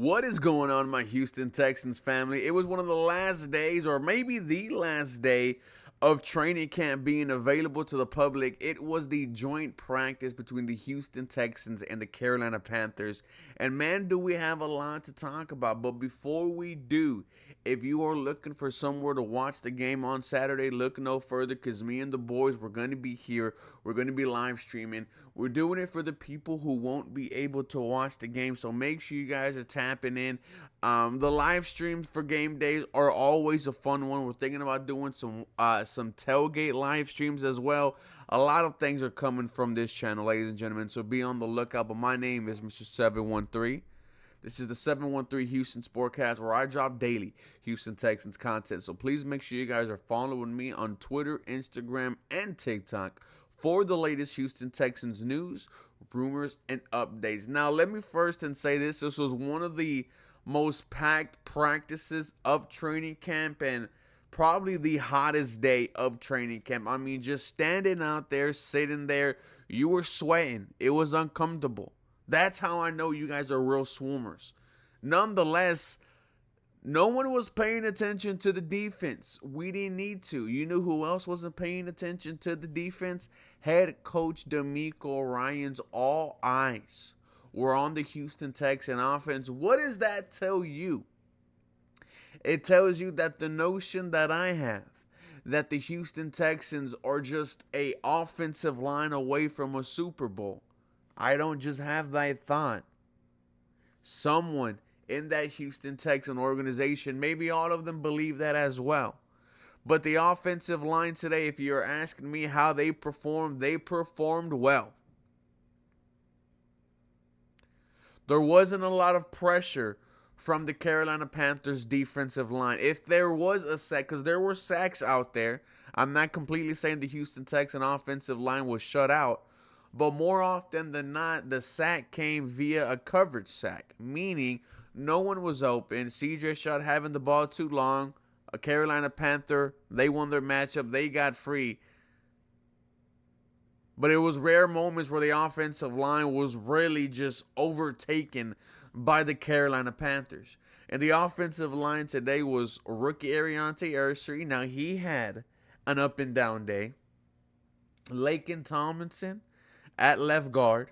What is going on, my Houston Texans family? It was one of the last days, or maybe the last day, of training camp being available to the public. It was the joint practice between the Houston Texans and the Carolina Panthers. And man, do we have a lot to talk about. But before we do, if you are looking for somewhere to watch the game on Saturday, look no further, because me and the boys, we're going to be here. We're going to be live streaming. We're doing it for the people who won't be able to watch the game, so make sure you guys are tapping in. The live streams for game days are always a fun one. We're thinking about doing some tailgate live streams as well. A lot of things are coming from this channel, ladies and gentlemen, so be on the lookout. But my name is Mr. 713. This is the 713 Houston Sportcast, where I drop daily Houston Texans content. So please make sure you guys are following me on Twitter, Instagram, and TikTok for the latest Houston Texans news, rumors, and updates. Now, let me first say this. This was one of the most packed practices of training camp and probably the hottest day of training camp. I mean, just standing out there, sitting there, you were sweating. It was uncomfortable. That's how I know you guys are real swimmers. Nonetheless, no one was paying attention to the defense. We didn't need to. You knew who else wasn't paying attention to the defense? Head coach DeMeco Ryans. All eyes were on the Houston Texan offense. What does that tell you? It tells you that the notion that I have, that the Houston Texans are just an offensive line away from a Super Bowl, I don't just have that thought. Someone in that Houston Texan organization, maybe all of them believe that as well. But the offensive line today, if you're asking me how they performed well. There wasn't a lot of pressure from the Carolina Panthers defensive line. If there was a sack, because there were sacks out there, I'm not completely saying the Houston Texan offensive line was shut out, but more often than not, the sack came via a coverage sack, meaning no one was open. CJ Stroud having the ball too long. A Carolina Panther, they won their matchup. They got free. But it was rare moments where the offensive line was really just overtaken by the Carolina Panthers. And the offensive line today was rookie Ariante Ursery. Now, he had an up and down day. Laken Tomlinson at left guard.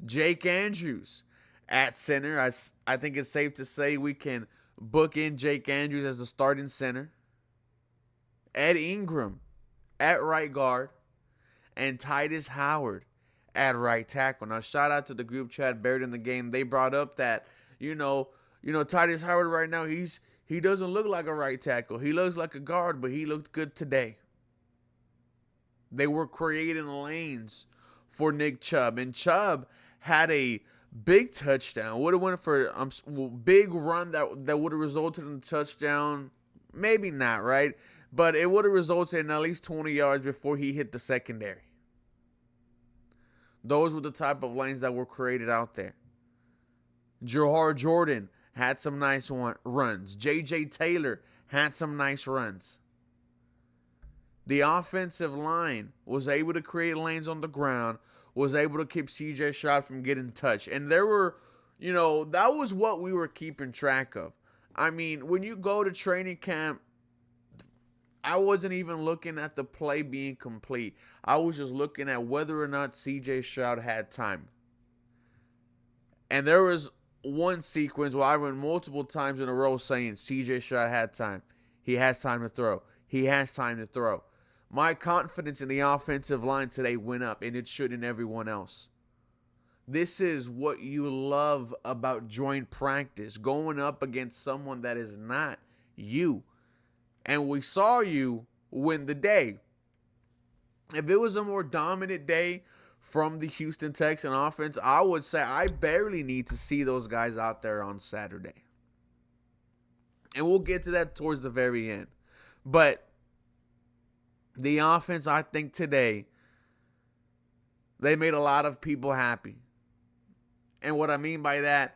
Jake Andrews at center. I think it's safe to say we can book in Jake Andrews as the starting center. Ed Ingram at right guard. And Titus Howard at right tackle. Now, shout out to the group chat buried in the game. They brought up that, Titus Howard right now, he doesn't look like a right tackle. He looks like a guard, but he looked good today. They were creating lanes for Nick Chubb. And Chubb had a big touchdown. Would have went for a big run that would have resulted in a touchdown. Maybe not, right? But it would have resulted in at least 20 yards before he hit the secondary. Those were the type of lanes that were created out there. Jahar Jordan had some nice runs. J.J. Taylor had some nice runs. The offensive line was able to create lanes on the ground, was able to keep C.J. Stroud from getting touched. And there were, that was what we were keeping track of. I mean, when you go to training camp, I wasn't even looking at the play being complete. I was just looking at whether or not C.J. Stroud had time. And there was one sequence where I went multiple times in a row saying C.J. Stroud had time. He has time to throw. He has time to throw. My confidence in the offensive line today went up, and it should in everyone else. This is what you love about joint practice, going up against someone that is not you. And we saw you win the day. If it was a more dominant day from the Houston Texan offense, I would say I barely need to see those guys out there on Saturday. And we'll get to that towards the very end. But the offense, I think today, they made a lot of people happy. And what I mean by that,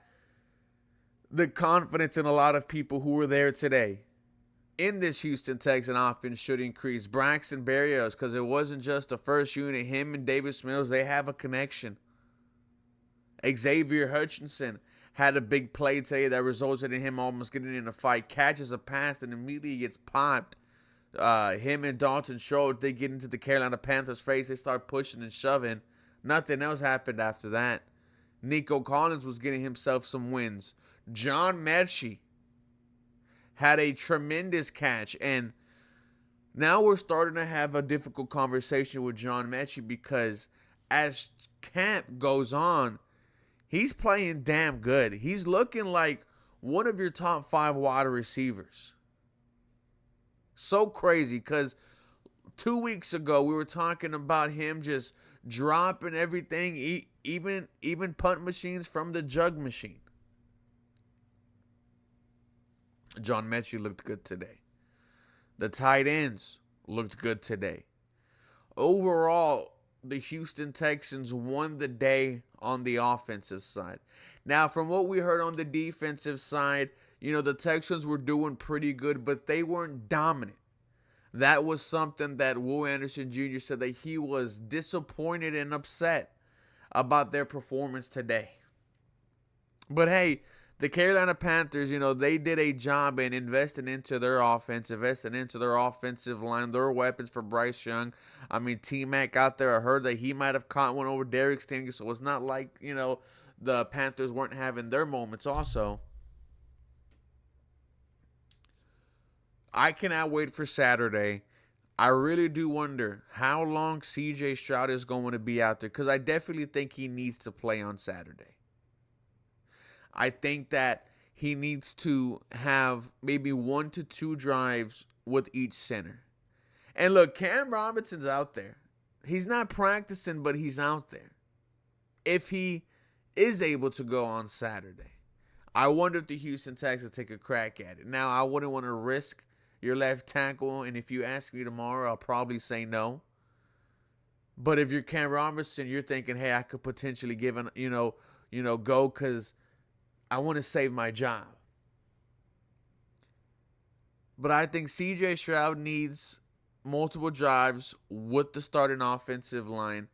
the confidence in a lot of people who were there today in this Houston Texan offense should increase. Braxton Berrios, because it wasn't just the first unit. Him and Davis Mills, they have a connection. Xavier Hutchinson had a big play today that resulted in him almost getting in a fight, catches a pass, and immediately gets popped. Him and Dalton Schultz, they get into the Carolina Panthers' face. They start pushing and shoving. Nothing else happened after that. Nico Collins was getting himself some wins. John Mechie had a tremendous catch, and now we're starting to have a difficult conversation with John Mechie because as camp goes on, he's playing damn good. He's looking like one of your top 5 wide receivers. So crazy because 2 weeks ago we were talking about him just dropping everything, even punt machines from the jug machine. John Mechie looked good today. The tight ends looked good today. Overall, the Houston Texans won the day on the offensive side. Now, from what we heard on the defensive side, the Texans were doing pretty good, but they weren't dominant. That was something that Will Anderson Jr. said that he was disappointed and upset about their performance today. But hey, the Carolina Panthers, they did a job in investing into their offense, investing into their offensive line, their weapons for Bryce Young. I mean, T-Mac out there, I heard that he might have caught one over Derek Stingley, so it's not like, the Panthers weren't having their moments also. I cannot wait for Saturday. I really do wonder how long C.J. Stroud is going to be out there because I definitely think he needs to play on Saturday. I think that he needs to have maybe 1 to 2 drives with each center. And look, Cam Robinson's out there. He's not practicing, but he's out there. If he is able to go on Saturday, I wonder if the Houston Texans take a crack at it. Now, I wouldn't want to risk your left tackle, and if you ask me tomorrow, I'll probably say no. But if you're Cam Robinson, you're thinking, hey, I could potentially give an, go because I want to save my job. But I think C.J. Stroud needs multiple drives with the starting offensive line,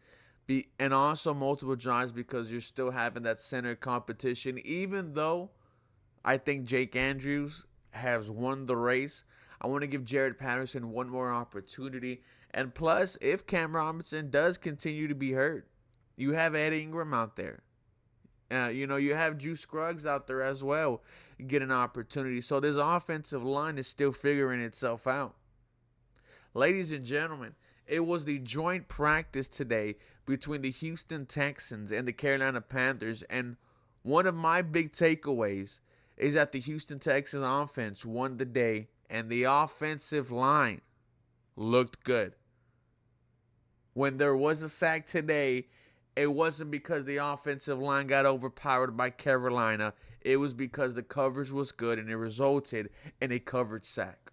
and also multiple drives because you're still having that center competition. Even though I think Jake Andrews has won the race, I want to give Jared Patterson one more opportunity. And plus, if Cam Robinson does continue to be hurt, you have Ed Ingram out there. You have Juice Scruggs out there as well. Get an opportunity. So this offensive line is still figuring itself out. Ladies and gentlemen, it was the joint practice today between the Houston Texans and the Carolina Panthers. And one of my big takeaways is that the Houston Texans offense won the day and the offensive line looked good. When there was a sack today, it wasn't because the offensive line got overpowered by Carolina. It was because the coverage was good and it resulted in a coverage sack.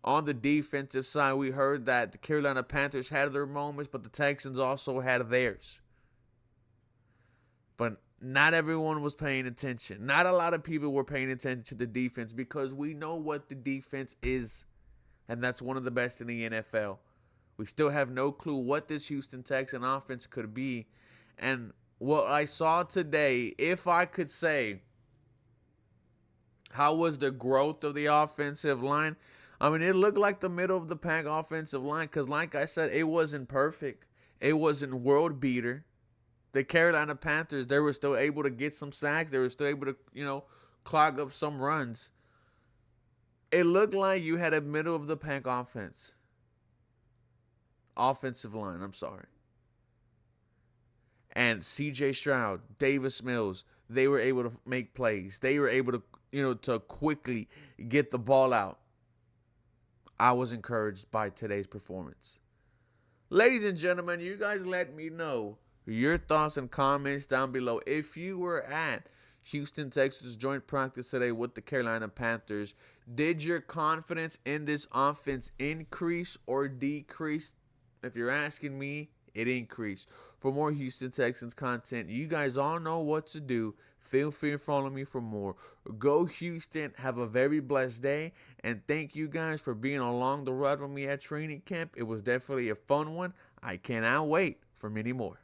On the defensive side, we heard that the Carolina Panthers had their moments, but the Texans also had theirs. But not everyone was paying attention. Not a lot of people were paying attention to the defense because we know what the defense is, and that's one of the best in the NFL. We still have no clue what this Houston Texan offense could be. And what I saw today, if I could say, how was the growth of the offensive line? I mean, it looked like the middle of the pack offensive line because, like I said, it wasn't perfect. It wasn't world beater. The Carolina Panthers, they were still able to get some sacks. They were still able to, clog up some runs. It looked like you had a middle of the pack offensive line, I'm sorry. And C.J. Stroud, Davis Mills, they were able to make plays. They were able to, to quickly get the ball out. I was encouraged by today's performance. Ladies and gentlemen, you guys let me know your thoughts and comments down below. If you were at Houston, Texas joint practice today with the Carolina Panthers, did your confidence in this offense increase or decrease? If you're asking me, it increased. For more Houston Texans content, you guys all know what to do. Feel free to follow me for more. Go Houston. Have a very blessed day. And thank you guys for being along the ride with me at training camp. It was definitely a fun one. I cannot wait for many more.